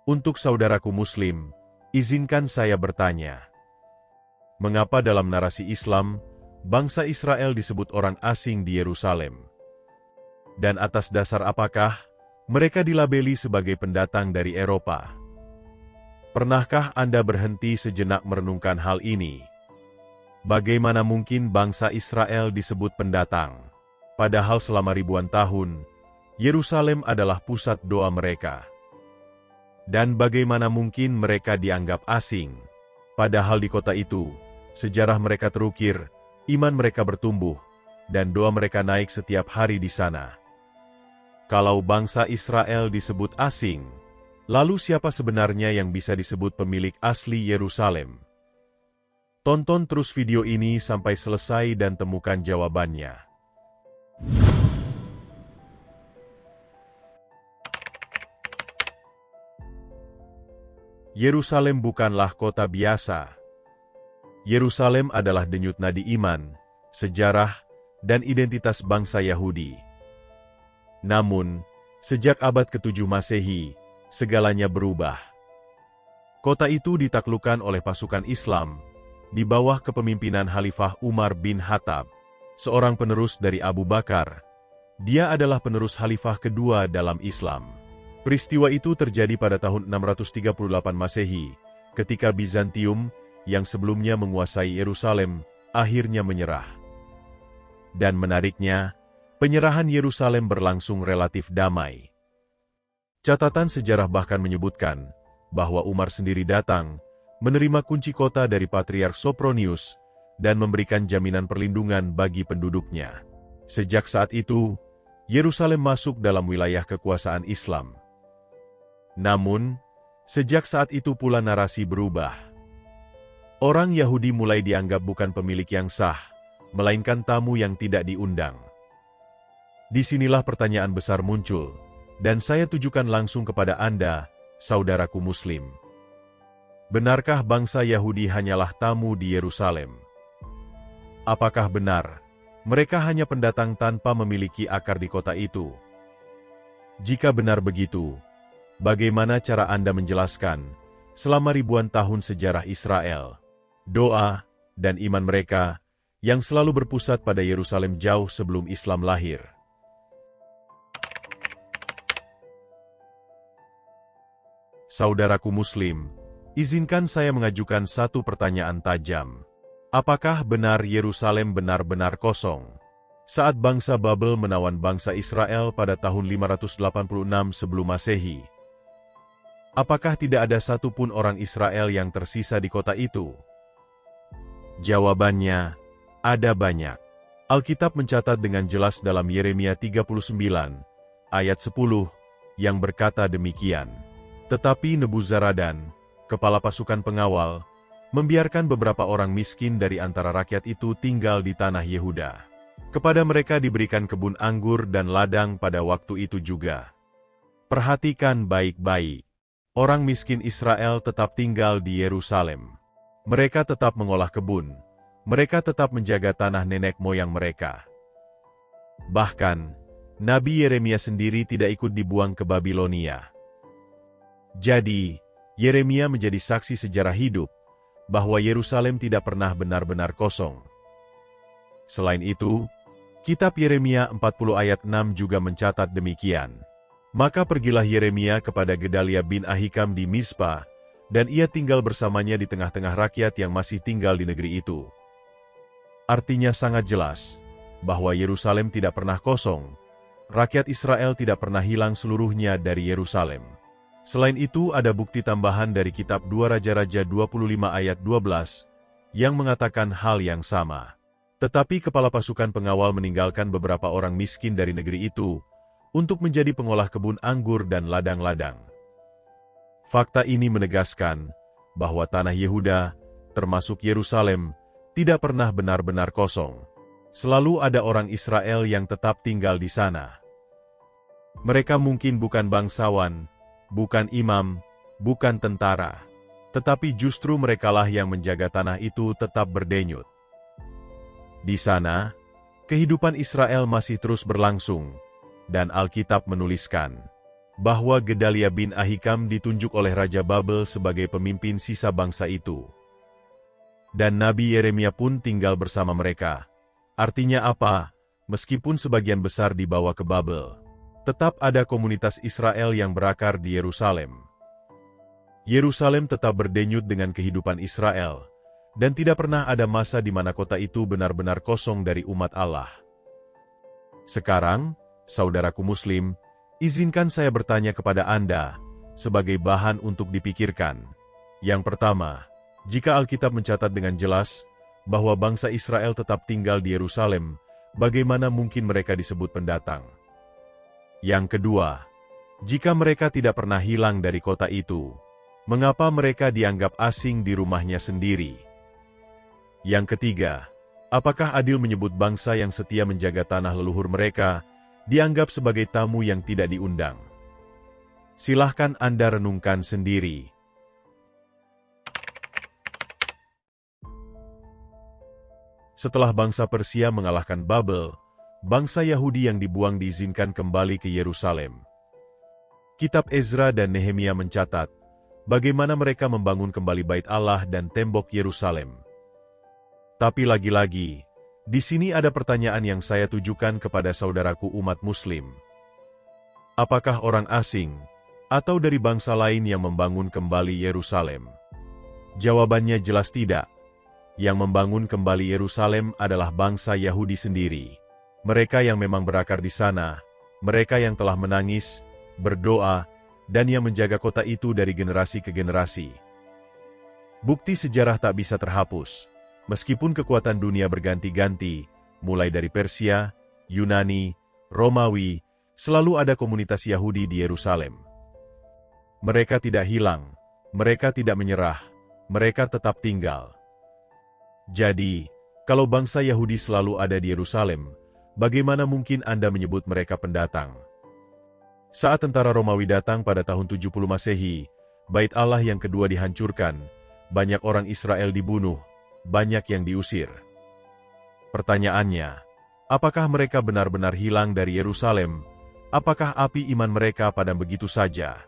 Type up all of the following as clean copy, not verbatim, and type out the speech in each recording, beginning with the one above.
Untuk saudaraku Muslim, izinkan saya bertanya. Mengapa dalam narasi Islam, bangsa Israel disebut orang asing di Yerusalem? Dan atas dasar apakah mereka dilabeli sebagai pendatang dari Eropa? Pernahkah Anda berhenti sejenak merenungkan hal ini? Bagaimana mungkin bangsa Israel disebut pendatang? Padahal selama ribuan tahun, Yerusalem adalah pusat doa mereka. Dan bagaimana mungkin mereka dianggap asing? Padahal di kota itu, sejarah mereka terukir, iman mereka bertumbuh, dan doa mereka naik setiap hari di sana. Kalau bangsa Israel disebut asing, lalu siapa sebenarnya yang bisa disebut pemilik asli Yerusalem? Tonton terus video ini sampai selesai dan temukan jawabannya. Yerusalem bukanlah kota biasa. Yerusalem adalah denyut nadi iman, sejarah, dan identitas bangsa Yahudi. Namun, sejak abad ke-7 Masehi, segalanya berubah. Kota itu ditaklukkan oleh pasukan Islam, di bawah kepemimpinan Khalifah Umar bin Khattab, seorang penerus dari Abu Bakar. Dia adalah penerus Khalifah kedua dalam Islam. Peristiwa itu terjadi pada tahun 638 Masehi, ketika Bizantium, yang sebelumnya menguasai Yerusalem, akhirnya menyerah. Dan menariknya, penyerahan Yerusalem berlangsung relatif damai. Catatan sejarah bahkan menyebutkan bahwa Umar sendiri datang, menerima kunci kota dari Patriark Sopronius, dan memberikan jaminan perlindungan bagi penduduknya. Sejak saat itu, Yerusalem masuk dalam wilayah kekuasaan Islam. Namun, sejak saat itu pula narasi berubah. Orang Yahudi mulai dianggap bukan pemilik yang sah, melainkan tamu yang tidak diundang. Disinilah pertanyaan besar muncul, dan saya tujukan langsung kepada Anda, saudaraku Muslim. Benarkah bangsa Yahudi hanyalah tamu di Yerusalem? Apakah benar, mereka hanya pendatang tanpa memiliki akar di kota itu? Jika benar begitu, bagaimana cara Anda menjelaskan, selama ribuan tahun sejarah Israel, doa, dan iman mereka, yang selalu berpusat pada Yerusalem jauh sebelum Islam lahir? Saudaraku Muslim, izinkan saya mengajukan satu pertanyaan tajam. Apakah benar Yerusalem benar-benar kosong? Saat bangsa Babel menawan bangsa Israel pada tahun 586 sebelum Masehi, apakah tidak ada satupun orang Israel yang tersisa di kota itu? Jawabannya, ada banyak. Alkitab mencatat dengan jelas dalam Yeremia 39, ayat 10, yang berkata demikian. Tetapi Nebuzaradan, kepala pasukan pengawal, membiarkan beberapa orang miskin dari antara rakyat itu tinggal di tanah Yehuda. Kepada mereka diberikan kebun anggur dan ladang pada waktu itu juga. Perhatikan baik-baik. Orang miskin Israel tetap tinggal di Yerusalem. Mereka tetap mengolah kebun. Mereka tetap menjaga tanah nenek moyang mereka. Bahkan, Nabi Yeremia sendiri tidak ikut dibuang ke Babilonia. Jadi, Yeremia menjadi saksi sejarah hidup bahwa Yerusalem tidak pernah benar-benar kosong. Selain itu, kitab Yeremia 40 ayat 6 juga mencatat demikian. Maka pergilah Yeremia kepada Gedalia bin Ahikam di Mizpah, dan ia tinggal bersamanya di tengah-tengah rakyat yang masih tinggal di negeri itu. Artinya sangat jelas, bahwa Yerusalem tidak pernah kosong, rakyat Israel tidak pernah hilang seluruhnya dari Yerusalem. Selain itu ada bukti tambahan dari kitab 2 Raja-Raja 25 ayat 12, yang mengatakan hal yang sama. Tetapi kepala pasukan pengawal meninggalkan beberapa orang miskin dari negeri itu, untuk menjadi pengolah kebun anggur dan ladang-ladang. Fakta ini menegaskan, bahwa tanah Yehuda, termasuk Yerusalem, tidak pernah benar-benar kosong. Selalu ada orang Israel yang tetap tinggal di sana. Mereka mungkin bukan bangsawan, bukan imam, bukan tentara, tetapi justru merekalah yang menjaga tanah itu tetap berdenyut. Di sana, kehidupan Israel masih terus berlangsung, dan Alkitab menuliskan, bahwa Gedalia bin Ahikam ditunjuk oleh Raja Babel sebagai pemimpin sisa bangsa itu. Dan Nabi Yeremia pun tinggal bersama mereka. Artinya apa? Meskipun sebagian besar dibawa ke Babel, tetap ada komunitas Israel yang berakar di Yerusalem. Yerusalem tetap berdenyut dengan kehidupan Israel, dan tidak pernah ada masa di mana kota itu benar-benar kosong dari umat Allah. Sekarang, saudaraku Muslim, izinkan saya bertanya kepada Anda, sebagai bahan untuk dipikirkan. Yang pertama, jika Alkitab mencatat dengan jelas bahwa bangsa Israel tetap tinggal di Yerusalem, bagaimana mungkin mereka disebut pendatang? Yang kedua, jika mereka tidak pernah hilang dari kota itu, mengapa mereka dianggap asing di rumahnya sendiri? Yang ketiga, apakah adil menyebut bangsa yang setia menjaga tanah leluhur mereka dianggap sebagai tamu yang tidak diundang? Silahkan Anda renungkan sendiri. Setelah bangsa Persia mengalahkan Babel, bangsa Yahudi yang dibuang diizinkan kembali ke Yerusalem. Kitab Ezra dan Nehemia mencatat bagaimana mereka membangun kembali Bait Allah dan tembok Yerusalem. Tapi lagi-lagi, di sini ada pertanyaan yang saya tujukan kepada saudaraku umat Muslim. Apakah orang asing atau dari bangsa lain yang membangun kembali Yerusalem? Jawabannya jelas tidak. Yang membangun kembali Yerusalem adalah bangsa Yahudi sendiri. Mereka yang memang berakar di sana, mereka yang telah menangis, berdoa, dan yang menjaga kota itu dari generasi ke generasi. Bukti sejarah tak bisa terhapus. Meskipun kekuatan dunia berganti-ganti, mulai dari Persia, Yunani, Romawi, selalu ada komunitas Yahudi di Yerusalem. Mereka tidak hilang, mereka tidak menyerah, mereka tetap tinggal. Jadi, kalau bangsa Yahudi selalu ada di Yerusalem, bagaimana mungkin Anda menyebut mereka pendatang? Saat tentara Romawi datang pada tahun 70 Masehi, Bait Allah yang kedua dihancurkan, banyak orang Israel dibunuh, banyak yang diusir. Pertanyaannya, apakah mereka benar-benar hilang dari Yerusalem? Apakah api iman mereka padam begitu saja?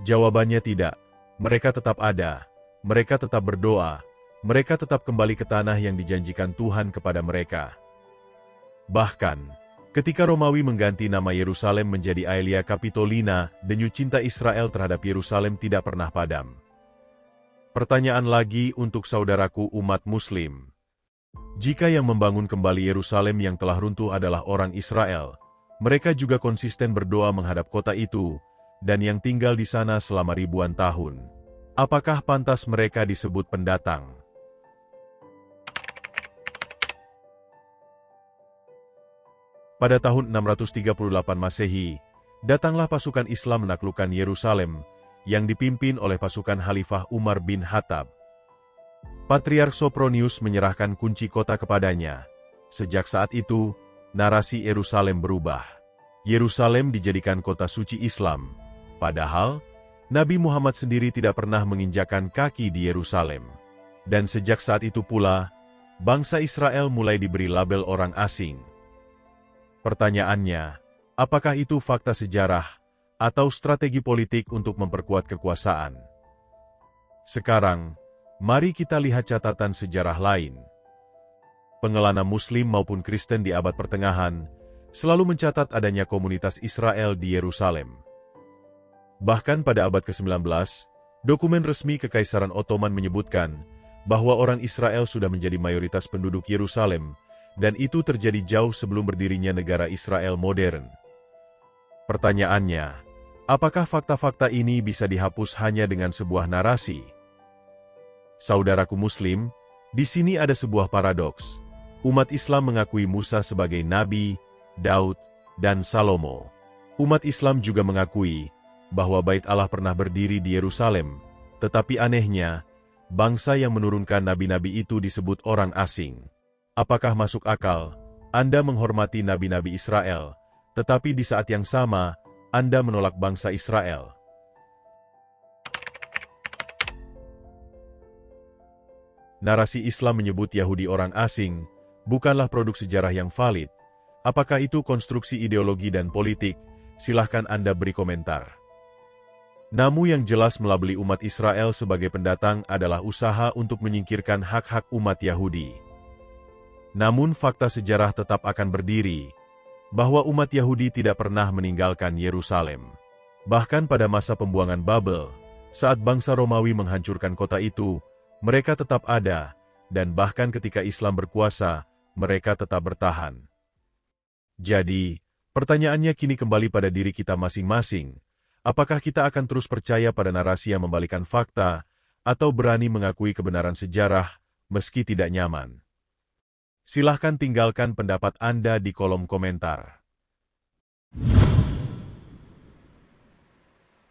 Jawabannya tidak. Mereka tetap ada, mereka tetap berdoa, mereka tetap kembali ke tanah yang dijanjikan Tuhan kepada mereka. Bahkan, ketika Romawi mengganti nama Yerusalem menjadi Aelia Capitolina, denyut cinta Israel terhadap Yerusalem tidak pernah padam. Pertanyaan lagi untuk saudaraku umat Muslim. Jika yang membangun kembali Yerusalem yang telah runtuh adalah orang Israel, mereka juga konsisten berdoa menghadap kota itu, dan yang tinggal di sana selama ribuan tahun. Apakah pantas mereka disebut pendatang? Pada tahun 638 Masehi, datanglah pasukan Islam menaklukkan Yerusalem, yang dipimpin oleh pasukan Khalifah Umar bin Khattab. Patriark Sopronius menyerahkan kunci kota kepadanya. Sejak saat itu, narasi Yerusalem berubah. Yerusalem dijadikan kota suci Islam, padahal Nabi Muhammad sendiri tidak pernah menginjakkan kaki di Yerusalem. Dan sejak saat itu pula, bangsa Israel mulai diberi label orang asing. Pertanyaannya, apakah itu fakta sejarah atau strategi politik untuk memperkuat kekuasaan? Sekarang, mari kita lihat catatan sejarah lain. Pengelana Muslim maupun Kristen di abad pertengahan selalu mencatat adanya komunitas Israel di Yerusalem. Bahkan pada abad ke-19, dokumen resmi Kekaisaran Ottoman menyebutkan bahwa orang Israel sudah menjadi mayoritas penduduk Yerusalem, dan itu terjadi jauh sebelum berdirinya negara Israel modern. Pertanyaannya, apakah fakta-fakta ini bisa dihapus hanya dengan sebuah narasi? Saudaraku Muslim, di sini ada sebuah paradoks. Umat Islam mengakui Musa sebagai nabi, Daud, dan Salomo. Umat Islam juga mengakui bahwa Bait Allah pernah berdiri di Yerusalem, tetapi anehnya, bangsa yang menurunkan nabi-nabi itu disebut orang asing. Apakah masuk akal Anda menghormati nabi-nabi Israel, tetapi di saat yang sama, Anda menolak bangsa Israel? Narasi Islam menyebut Yahudi orang asing, bukanlah produk sejarah yang valid. Apakah itu konstruksi ideologi dan politik? Silahkan Anda beri komentar. Namun yang jelas melabeli umat Israel sebagai pendatang adalah usaha untuk menyingkirkan hak-hak umat Yahudi. Namun fakta sejarah tetap akan berdiri, bahwa umat Yahudi tidak pernah meninggalkan Yerusalem. Bahkan pada masa pembuangan Babel, saat bangsa Romawi menghancurkan kota itu, mereka tetap ada, dan bahkan ketika Islam berkuasa, mereka tetap bertahan. Jadi, pertanyaannya kini kembali pada diri kita masing-masing. Apakah kita akan terus percaya pada narasi yang membalikan fakta, atau berani mengakui kebenaran sejarah, meski tidak nyaman? Silahkan tinggalkan pendapat Anda di kolom komentar.